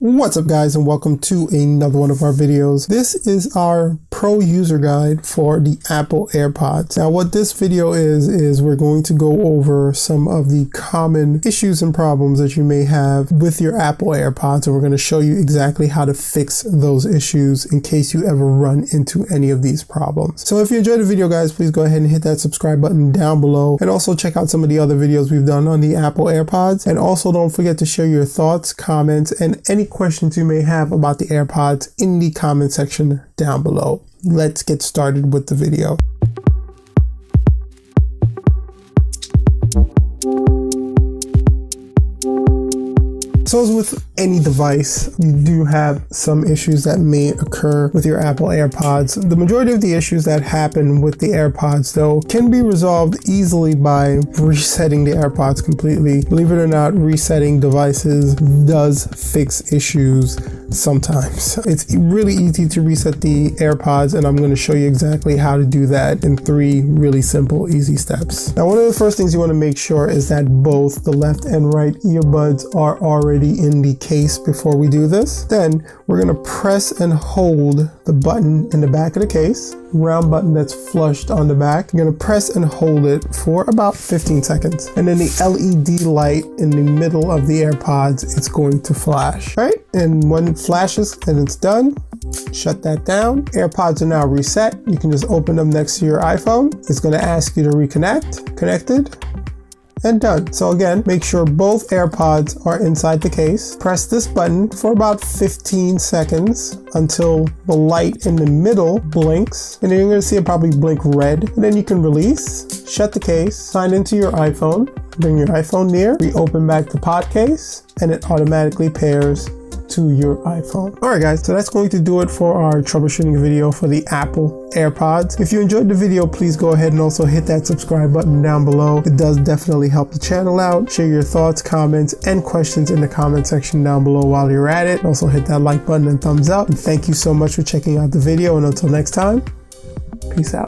What's up guys, and welcome to another one of our videos. This is our pro user guide for the Apple AirPods. Now what this video is we're going to go over some of the common issues and problems that you may have with your Apple AirPods, and we're going to show you exactly how to fix those issues in case you ever run into any of these problems. So if you enjoyed the video guys, please go ahead and hit that subscribe button down below, and also check out some of the other videos we've done on the Apple AirPods. And also don't forget to share your thoughts, comments, and any questions you may have about the AirPods in the comment section down below. Let's get started with the video. So as with any device, you do have some issues that may occur with your Apple AirPods. The majority of the issues that happen with the AirPods though can be resolved easily by resetting the AirPods completely. Believe it or not, resetting devices does fix issues sometimes. It's really easy to reset the AirPods, and I'm going to show you exactly how to do that in 3 really simple, easy steps. Now, one of the first things you want to make sure is that both the left and right earbuds are already in the case before we do this. Then we're going to press and hold the button in the back of the case, round button that's flushed on the back. You're going to press and hold it for about 15 seconds. And then the LED light in the middle of the AirPods, it's going to flash, right? And when it flashes and it's done, shut that down. AirPods are now reset. You can just open them next to your iPhone. It's going to ask you to reconnect, connected, and done. So again, make sure both AirPods are inside the case. Press this button for about 15 seconds until the light in the middle blinks, and then you're going to see it probably blink red, and then you can release, shut the case, sign into your iPhone, bring your iPhone near, reopen back the pod case, and it automatically pairs to your iPhone. Alright guys, so that's going to do it for our troubleshooting video for the Apple AirPods. If you enjoyed the video, please go ahead and also hit that subscribe button down below. It does definitely help the channel out. Share your thoughts, comments, and questions in the comment section down below while you're at it. Also hit that like button and thumbs up. And thank you so much for checking out the video, and until next time, peace out.